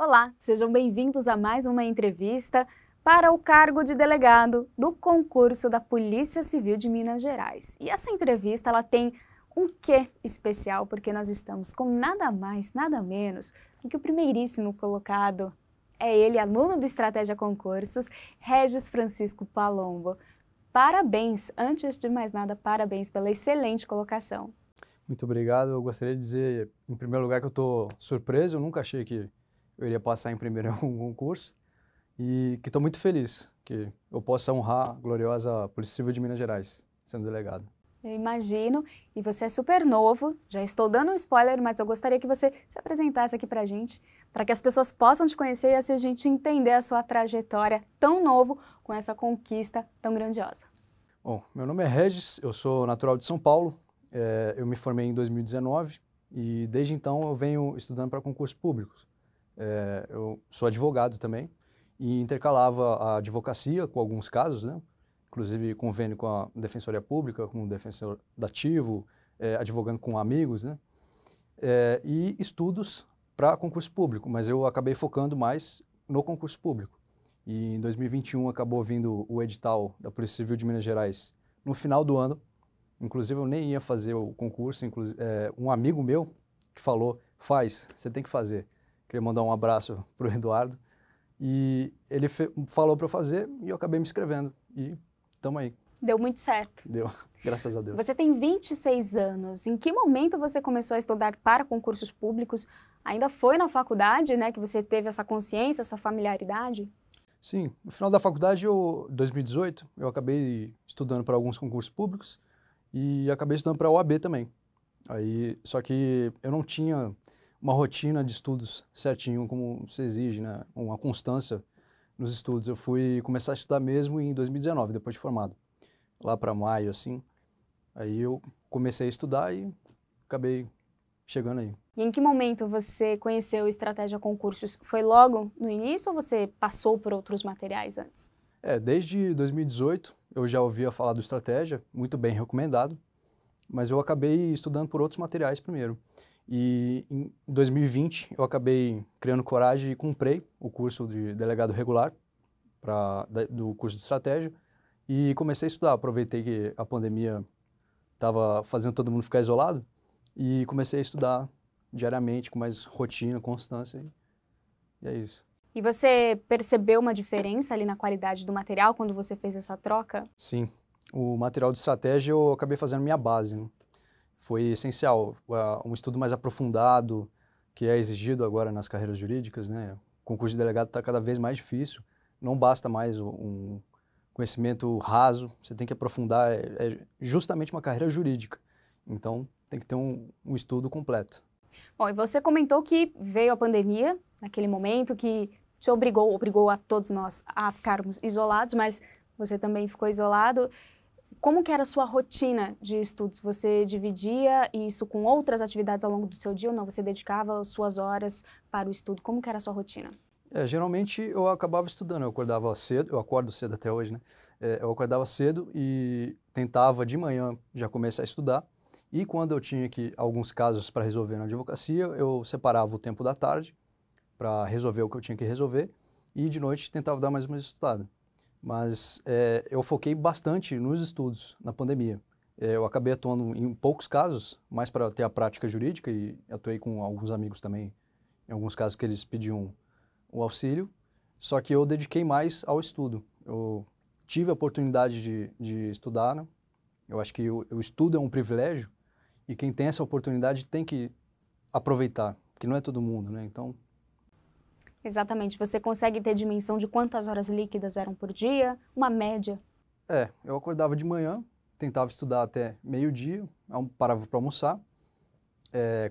Olá, sejam bem-vindos a mais uma entrevista para o cargo de delegado do concurso da Polícia Civil de Minas Gerais. E essa entrevista ela tem um quê especial, porque nós estamos com nada mais, nada menos do que o primeiríssimo colocado. É ele, aluno do Estratégia Concursos, Regis Francisco Palombo. Parabéns, antes de mais nada, parabéns pela excelente colocação. Muito obrigado. Eu gostaria de dizer, em primeiro lugar, que eu estou surpreso. Eu nunca achei que eu iria passar em primeiro em algum concurso e que estou muito feliz que eu possa honrar a gloriosa Polícia Civil de Minas Gerais, sendo delegado. Eu imagino, e você é super novo, já estou dando um spoiler, mas eu gostaria que você se apresentasse aqui pra gente, para que as pessoas possam te conhecer e assim a gente entender a sua trajetória tão novo com essa conquista tão grandiosa. Bom, meu nome é Regis, eu sou natural de São Paulo, eu me formei em 2019 e desde então eu venho estudando para concursos públicos. Eu sou advogado também e intercalava a advocacia com alguns casos, né? Inclusive convênio com a Defensoria Pública, com o defensor dativo, advogando com amigos, né? E estudos para concurso público, mas eu acabei focando mais no concurso público. E em 2021 acabou vindo o edital da Polícia Civil de Minas Gerais no final do ano. Inclusive eu nem ia fazer o concurso, um amigo meu que falou, você tem que fazer. Queria mandar um abraço para o Eduardo. E ele falou para eu fazer e eu acabei me inscrevendo. E estamos aí. Deu muito certo. Deu, graças a Deus. Você tem 26 anos. Em que momento você começou a estudar para concursos públicos? Ainda foi na faculdade, né, que você teve essa consciência, essa familiaridade? Sim, no final da faculdade, 2018, eu acabei estudando para alguns concursos públicos e acabei estudando para a OAB também. Só que eu não tinha uma rotina de estudos certinho como se exige, né? Uma constância nos estudos. Eu fui começar a estudar mesmo em 2019, depois de formado. Lá para maio, assim. Aí eu comecei a estudar e acabei chegando aí. E em que momento você conheceu Estratégia Concursos? Foi logo no início ou você passou por outros materiais antes? Desde 2018 eu já ouvia falar do Estratégia, muito bem recomendado, mas eu acabei estudando por outros materiais primeiro. E em 2020 eu acabei criando coragem e comprei o curso de delegado regular do curso de estratégia e comecei a estudar. Aproveitei que a pandemia estava fazendo todo mundo ficar isolado e comecei a estudar diariamente, com mais rotina, constância e é isso. E você percebeu uma diferença ali na qualidade do material quando você fez essa troca? Sim, o material de estratégia eu acabei fazendo minha base, né? Foi essencial, um estudo mais aprofundado, que é exigido agora nas carreiras jurídicas, né? O concurso de delegado está cada vez mais difícil, não basta mais um conhecimento raso, você tem que aprofundar, é justamente uma carreira jurídica, então tem que ter um estudo completo. Bom, e você comentou que veio a pandemia, naquele momento, que te obrigou a todos nós a ficarmos isolados, mas você também ficou isolado. Como que era a sua rotina de estudos? Você dividia isso com outras atividades ao longo do seu dia ou não? Você dedicava suas horas para o estudo? Como que era a sua rotina? Geralmente eu acabava estudando, eu acordava cedo, eu acordo cedo até hoje, né? Eu acordava cedo e tentava de manhã já começar a estudar. E quando eu tinha alguns casos para resolver na advocacia, eu separava o tempo da tarde para resolver o que eu tinha que resolver e de noite tentava dar mais uma estudada. Mas eu foquei bastante nos estudos na pandemia. Eu acabei atuando em poucos casos, mais para ter a prática jurídica e atuei com alguns amigos também, em alguns casos que eles pediam o auxílio, só que eu dediquei mais ao estudo. Eu tive a oportunidade de estudar, né? Eu acho que o estudo é um privilégio e quem tem essa oportunidade tem que aproveitar, porque não é todo mundo, né? Então... Exatamente. Você consegue ter dimensão de quantas horas líquidas eram por dia? Uma média? Eu acordava de manhã, tentava estudar até meio-dia, parava para almoçar.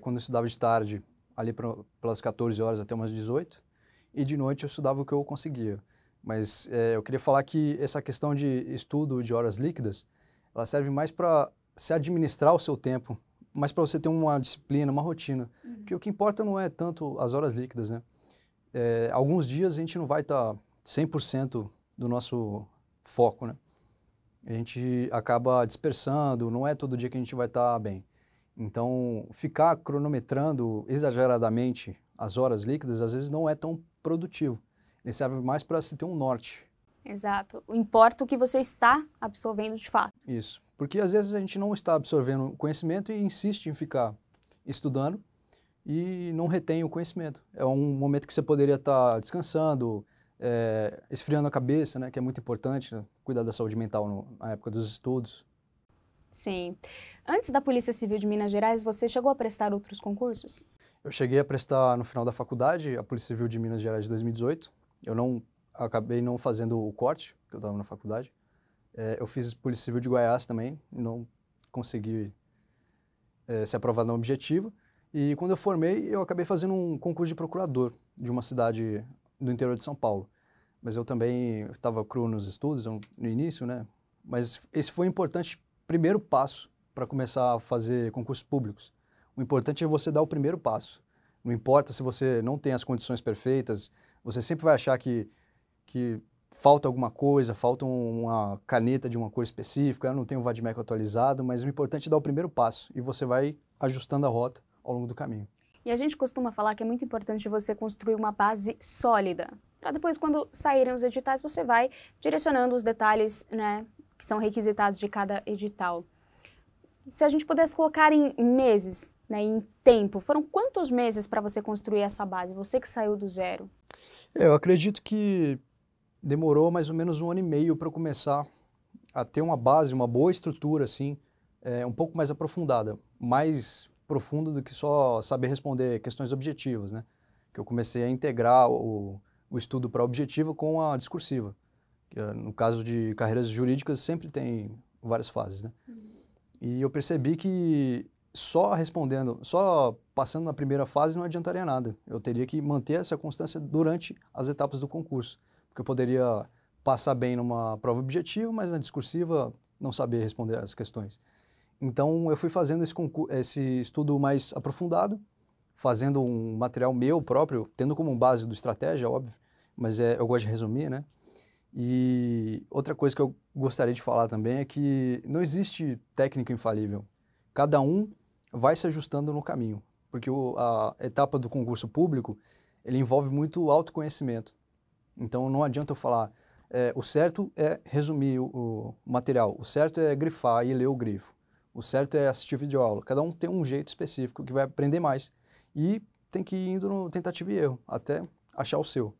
Quando eu estudava de tarde, ali pelas 14 horas até umas 18, e de noite eu estudava o que eu conseguia. Mas eu queria falar que essa questão de estudo de horas líquidas, ela serve mais para se administrar o seu tempo, mais para você ter uma disciplina, uma rotina. Porque o que importa não é tanto as horas líquidas, né? Alguns dias a gente não vai estar 100% do nosso foco, né? A gente acaba dispersando, não é todo dia que a gente vai estar bem. Então, ficar cronometrando exageradamente as horas líquidas, às vezes não é tão produtivo. Ele serve mais para se ter um norte. Exato. Importa o que você está absorvendo de fato. Isso. Porque às vezes a gente não está absorvendo conhecimento e insiste em ficar estudando e não retém o conhecimento. É um momento que você poderia estar descansando, esfriando a cabeça, né, que é muito importante, né, cuidar da saúde mental na época dos estudos. Sim. Antes da Polícia Civil de Minas Gerais, você chegou a prestar outros concursos? Eu cheguei a prestar no final da faculdade a Polícia Civil de Minas Gerais de 2018. Eu acabei não fazendo o corte, porque eu estava na faculdade. Eu fiz Polícia Civil de Goiás também, e não consegui ser aprovado no objetivo. E quando eu formei, eu acabei fazendo um concurso de procurador de uma cidade do interior de São Paulo. Mas eu também estava cru nos estudos no início, né? Mas esse foi um importante primeiro passo para começar a fazer concursos públicos. O importante é você dar o primeiro passo. Não importa se você não tem as condições perfeitas, você sempre vai achar que falta alguma coisa, falta uma caneta de uma cor específica, eu não tenho o Vadimeco atualizado, mas o importante é dar o primeiro passo e você vai ajustando a rota ao longo do caminho. E a gente costuma falar que é muito importante você construir uma base sólida, para depois, quando saírem os editais, você vai direcionando os detalhes, né, que são requisitados de cada edital. Se a gente pudesse colocar em meses, né, em tempo, foram quantos meses para você construir essa base? Você que saiu do zero. Eu acredito que demorou mais ou menos 1 ano e meio para eu começar a ter uma base, uma boa estrutura, assim, um pouco mais aprofundada, mais profunda do que só saber responder questões objetivas, né? Que eu comecei a integrar o estudo para objetivo com a discursiva. Que, no caso de carreiras jurídicas, sempre tem várias fases, né? E eu percebi que só passando na primeira fase não adiantaria nada. Eu teria que manter essa constância durante as etapas do concurso. Porque eu poderia passar bem numa prova objetiva, mas na discursiva não saber responder as questões. Então eu fui fazendo esse estudo mais aprofundado, fazendo um material meu próprio, tendo como base do estratégia, óbvio, mas eu gosto de resumir, né? E outra coisa que eu gostaria de falar também é que não existe técnica infalível. Cada um vai se ajustando no caminho, porque a etapa do concurso público, ele envolve muito autoconhecimento. Então não adianta eu falar, o certo é resumir o material, o certo é grifar e ler o grifo, o certo é assistir videoaula. Cada um tem um jeito específico que vai aprender mais e tem que ir indo no tentativa e erro, até achar o seu.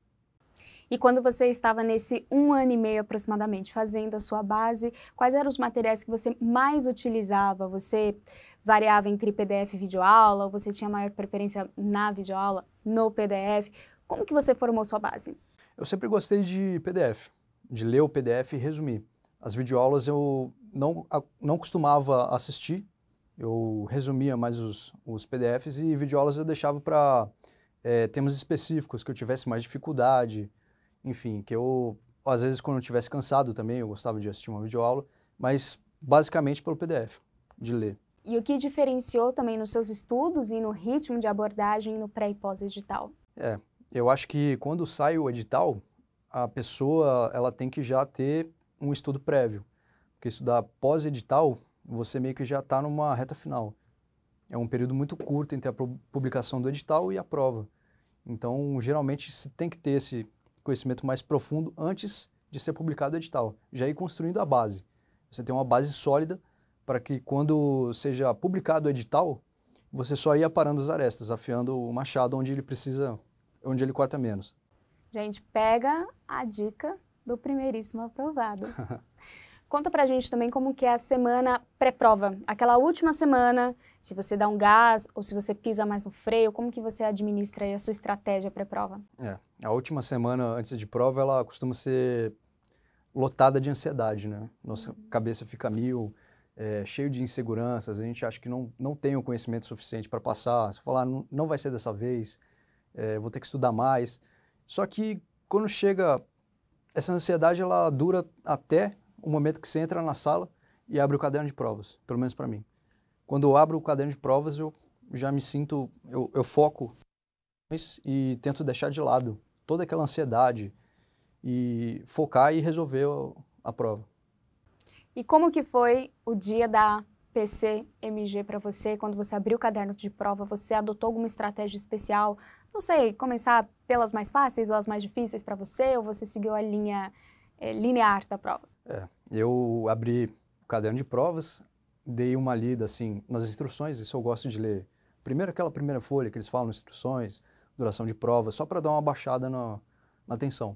E quando você estava nesse 1 ano e meio aproximadamente, fazendo a sua base, quais eram os materiais que você mais utilizava? Você variava entre PDF e videoaula, ou você tinha maior preferência na videoaula, no PDF? Como que você formou sua base? Eu sempre gostei de PDF, de ler o PDF e resumir. As videoaulas eu não costumava assistir, eu resumia mais os PDFs e videoaulas eu deixava para temas específicos, que eu tivesse mais dificuldade, enfim, que eu, às vezes, quando eu estivesse cansado também, eu gostava de assistir uma videoaula, mas basicamente pelo PDF, de ler. E o que diferenciou também nos seus estudos e no ritmo de abordagem no pré e pós-edital? Eu acho que quando sai o edital, a pessoa ela tem que já ter um estudo prévio, porque estudar pós-edital, você meio que já está numa reta final. É um período muito curto entre a publicação do edital e a prova. Então, geralmente, se tem que ter esse conhecimento mais profundo antes de ser publicado o edital, já ir construindo a base. Você tem uma base sólida para que quando seja publicado o edital, você só ia parando as arestas, afiando o machado onde ele corta menos. Gente, pega a dica do primeiríssimo aprovado. Conta pra gente também como que é a semana pré-prova, aquela última semana, se você dá um gás ou se você pisa mais no freio, como que você administra aí a sua estratégia pré-prova? A última semana antes de prova, ela costuma ser lotada de ansiedade, né? Nossa cabeça fica mil, cheio de inseguranças, a gente acha que não tem o conhecimento suficiente para passar, você fala, não vai ser dessa vez, vou ter que estudar mais. Só que quando chega, essa ansiedade ela dura até o momento que você entra na sala e abre o caderno de provas, pelo menos para mim. Quando eu abro o caderno de provas, eu já me sinto, eu foco e tento deixar de lado toda aquela ansiedade e focar e resolver a prova. E como que foi o dia da PCMG para você? Quando você abriu o caderno de prova, você adotou alguma estratégia especial não sei, começar pelas mais fáceis ou as mais difíceis para você, ou você seguiu a linha linear da prova? Eu abri o caderno de provas, dei uma lida, assim, nas instruções, isso eu gosto de ler. Primeiro aquela primeira folha que eles falam, instruções, duração de prova, só para dar uma baixada na atenção.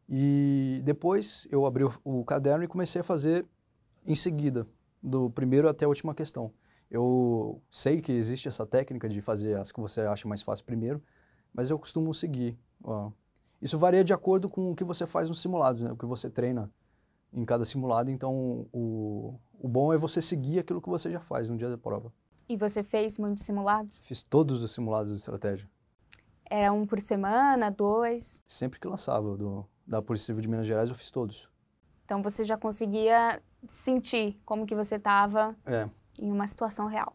E depois eu abri o caderno e comecei a fazer em seguida, do primeiro até a última questão. Eu sei que existe essa técnica de fazer as que você acha mais fácil primeiro, mas eu costumo seguir. Isso varia de acordo com o que você faz nos simulados, né? O que você treina em cada simulado. Então, o bom é você seguir aquilo que você já faz no dia da prova. E você fez muitos simulados? Fiz todos os simulados de estratégia. É um por semana, 2? Sempre que lançava da Polícia Civil de Minas Gerais, eu fiz todos. Então você já conseguia sentir como que você estava em uma situação real.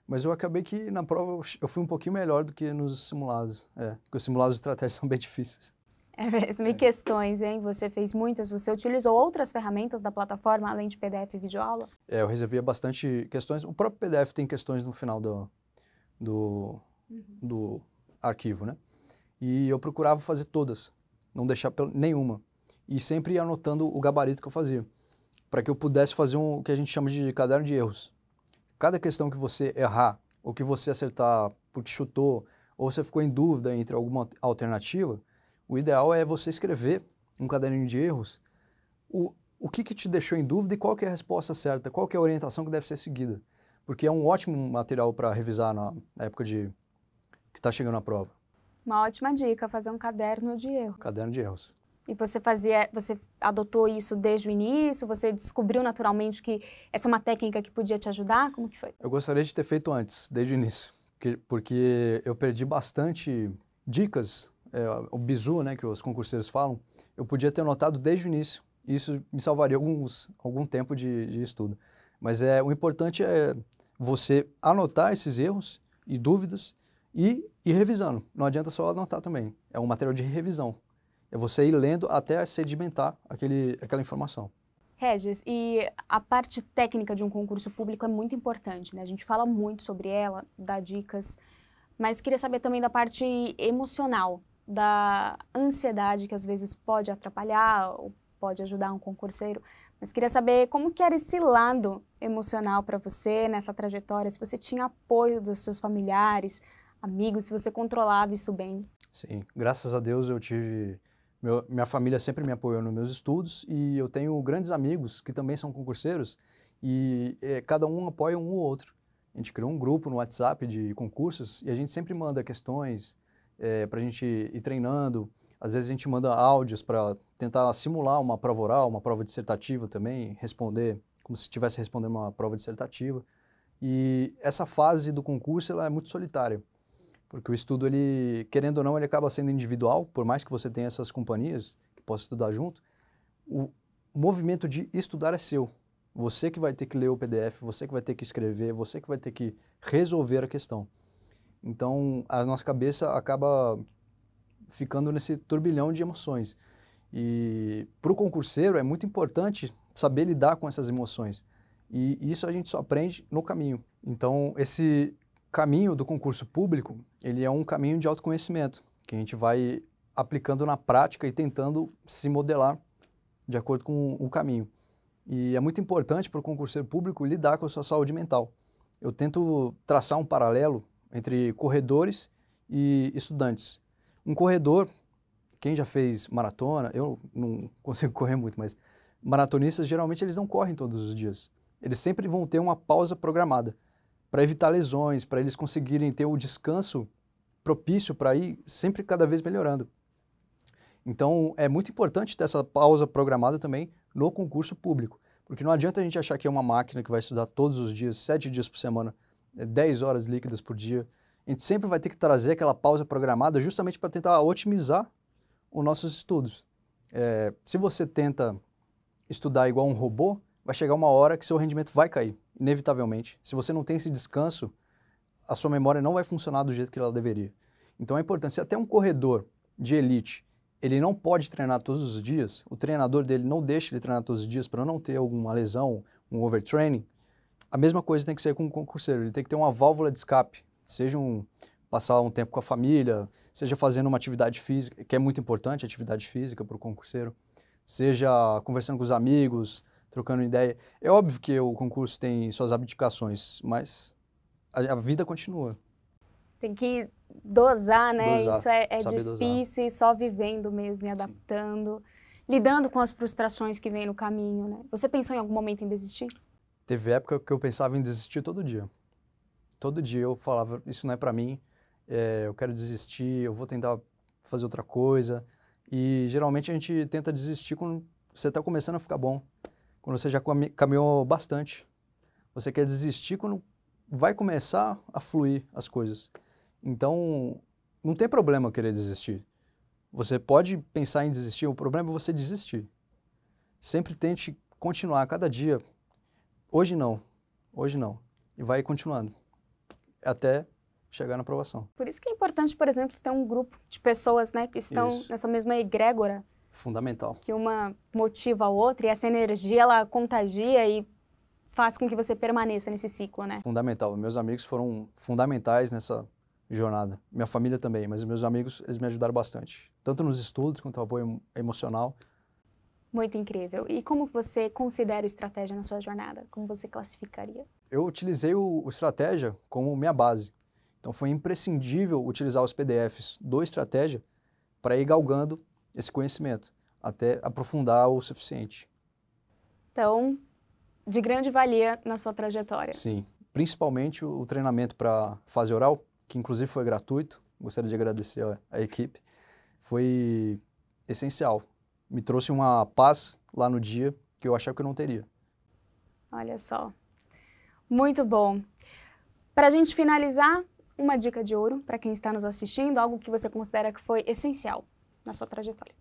Mas eu acabei que na prova eu fui um pouquinho melhor do que nos simulados. Porque os simulados de estratégia são bem difíceis. É mesmo. E questões, hein? Você fez muitas, você utilizou outras ferramentas da plataforma, além de PDF e videoaula? Eu resolvia bastante questões. O próprio PDF tem questões no final do arquivo, né? E eu procurava fazer todas, não deixar nenhuma. E sempre ia anotando o gabarito que eu fazia, para que eu pudesse fazer o que a gente chama de caderno de erros. Cada questão que você errar, ou que você acertar porque chutou, ou você ficou em dúvida entre alguma alternativa, o ideal é você escrever um caderninho de erros, o que te deixou em dúvida e qual que é a resposta certa, qual que é a orientação que deve ser seguida. Porque é um ótimo material para revisar na época que está chegando a prova. Uma ótima dica, fazer um caderno de erros. Caderno de erros. E você adotou isso desde o início? Você descobriu naturalmente que essa é uma técnica que podia te ajudar? Como que foi? Eu gostaria de ter feito antes, desde o início, porque eu perdi bastante dicas, o bizu, né, que os concurseiros falam, eu podia ter anotado desde o início. Isso me salvaria algum tempo de estudo. Mas o importante é você anotar esses erros e dúvidas e ir revisando. Não adianta só anotar também. É um material de revisão. É você ir lendo até sedimentar aquela informação. Regis, e a parte técnica de um concurso público é muito importante, né? A gente fala muito sobre ela, dá dicas, mas queria saber também da parte emocional, da ansiedade que às vezes pode atrapalhar ou pode ajudar um concurseiro. Mas queria saber como que era esse lado emocional para você nessa trajetória, se você tinha apoio dos seus familiares, amigos, se você controlava isso bem. Sim, graças a Deus eu tive... Minha família sempre me apoiou nos meus estudos e eu tenho grandes amigos que também são concurseiros e cada um apoia um ou outro. A gente criou um grupo no WhatsApp de concursos e a gente sempre manda questões para a gente ir treinando. Às vezes a gente manda áudios para tentar simular uma prova oral, uma prova dissertativa também, responder como se estivesse respondendo uma prova dissertativa. E essa fase do concurso ela é muito solitária. Porque o estudo, ele, querendo ou não, ele acaba sendo individual, por mais que você tenha essas companhias que possam estudar junto, o movimento de estudar é seu. Você que vai ter que ler o PDF, você que vai ter que escrever, você que vai ter que resolver a questão. Então, a nossa cabeça acaba ficando nesse turbilhão de emoções. E para o concurseiro é muito importante saber lidar com essas emoções. E isso a gente só aprende no caminho. Então, esse caminho do concurso público, ele é um caminho de autoconhecimento, que a gente vai aplicando na prática e tentando se modelar de acordo com o caminho. E é muito importante para o concurseiro público lidar com a sua saúde mental. Eu tento traçar um paralelo entre corredores e estudantes. Um corredor, quem já fez maratona, eu não consigo correr muito, mas maratonistas geralmente eles não correm todos os dias. Eles sempre vão ter uma pausa programada para evitar lesões, para eles conseguirem ter o descanso propício para ir sempre cada vez melhorando. Então, é muito importante ter essa pausa programada também no concurso público, porque não adianta a gente achar que é uma máquina que vai estudar todos os dias, 7 dias por semana, 10 horas líquidas por dia. A gente sempre vai ter que trazer aquela pausa programada justamente para tentar otimizar os nossos estudos. Se você tenta estudar igual um robô, vai chegar uma hora que seu rendimento vai cair, inevitavelmente. Se você não tem esse descanso, a sua memória não vai funcionar do jeito que ela deveria. Então é importante, se até um corredor de elite, ele não pode treinar todos os dias, o treinador dele não deixa ele treinar todos os dias para não ter alguma lesão, um overtraining, a mesma coisa tem que ser com o concurseiro, ele tem que ter uma válvula de escape, seja passar um tempo com a família, seja fazendo uma atividade física, que é muito importante, atividade física para o concurseiro, seja conversando com os amigos, trocando ideia. É óbvio que o concurso tem suas abdicações, mas a vida continua. Tem que dosar, né? Dosar, Isso é dosar. difícil e só vivendo mesmo e adaptando, lidando com as frustrações que vêm no caminho, né? Você pensou em algum momento em desistir? Teve época que eu pensava em desistir todo dia. Todo dia eu falava, isso não é para mim, eu quero desistir, eu vou tentar fazer outra coisa. E geralmente a gente tenta desistir quando você está começando a ficar bom, quando você já caminhou bastante. Você quer desistir quando vai começar a fluir as coisas. Então, não tem problema querer desistir. Você pode pensar em desistir, o problema é você desistir. Sempre tente continuar cada dia. Hoje não. E vai continuando até chegar na aprovação. Por isso que é importante, por exemplo, ter um grupo de pessoas, né, que estão nessa mesma egrégora. Fundamental. Que uma motiva a outra e essa energia, ela contagia e faz com que você permaneça nesse ciclo, né? Fundamental. Meus amigos foram fundamentais nessa jornada. Minha família também, mas meus amigos, eles me ajudaram bastante. Tanto nos estudos quanto no apoio emocional. Muito incrível. E como você considera o estratégia na sua jornada? Como você classificaria? Eu utilizei o estratégia como minha base. Então foi imprescindível utilizar os PDFs do estratégia para ir galgando esse conhecimento, até aprofundar o suficiente. Então, de grande valia na sua trajetória. Sim, principalmente o treinamento para fase oral, que inclusive foi gratuito, gostaria de agradecer a equipe, foi essencial. Me trouxe uma paz lá no dia que eu achava que eu não teria. Olha só, muito bom. Para a gente finalizar, uma dica de ouro para quem está nos assistindo, algo que você considera que foi essencial na sua trajetória.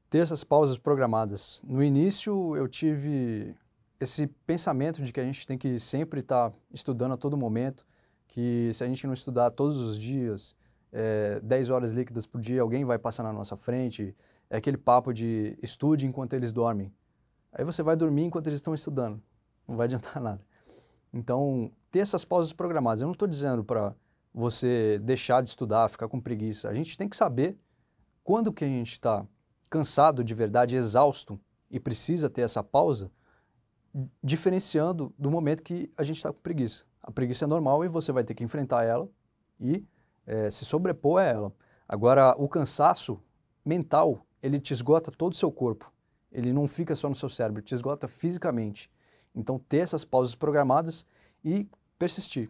Ter essas pausas programadas. No início eu tive esse pensamento de que a gente tem que sempre estar estudando a todo momento, que se a gente não estudar todos os dias, 10 horas líquidas por dia, alguém vai passar na nossa frente. É aquele papo de estude enquanto eles dormem. Aí você vai dormir enquanto eles estão estudando. Não vai adiantar nada. Então, ter essas pausas programadas. Eu não estou dizendo para você deixar de estudar, ficar com preguiça. A gente tem que saber quando que a gente está cansado de verdade, exausto e precisa ter essa pausa, diferenciando do momento que a gente está com preguiça. A preguiça é normal e você vai ter que enfrentar ela e se sobrepor a ela. Agora, o cansaço mental, ele te esgota todo o seu corpo. Ele não fica só no seu cérebro, te esgota fisicamente. Então, ter essas pausas programadas e persistir.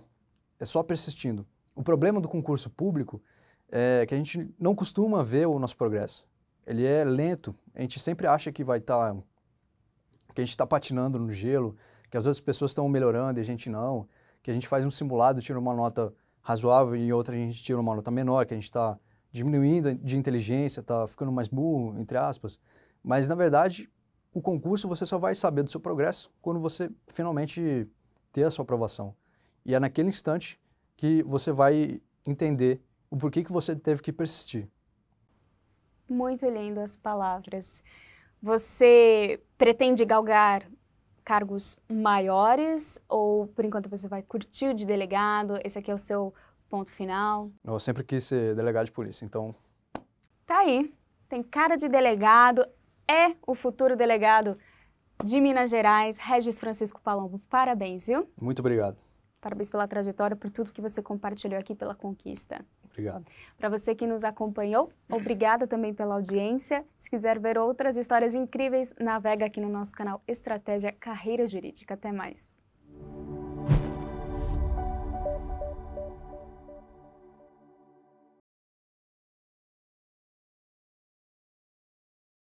É só persistindo. O problema do concurso público é que a gente não costuma ver o nosso progresso. Ele é lento. A gente sempre acha que que a gente está patinando no gelo, que as outras pessoas estão melhorando e a gente não, que a gente faz um simulado, tira uma nota razoável e em outra a gente tira uma nota menor, que a gente está diminuindo de inteligência, está ficando mais burro, entre aspas. Mas, na verdade, o concurso você só vai saber do seu progresso quando você finalmente ter a sua aprovação. E é naquele instante que você vai entender o porquê que você teve que persistir. Muito lindo as palavras. Você pretende galgar cargos maiores ou, por enquanto, você vai curtir o de delegado? Esse aqui é o seu ponto final? Eu sempre quis ser delegado de polícia, então... Tá aí. Tem cara de delegado, é o futuro delegado de Minas Gerais, Régis Francisco Palombo. Parabéns, viu? Muito obrigado. Parabéns pela trajetória, por tudo que você compartilhou aqui, pela conquista. Obrigado. Para você que nos acompanhou, obrigada também pela audiência. Se quiser ver outras histórias incríveis, navega aqui no nosso canal Estratégia Carreira Jurídica. Até mais.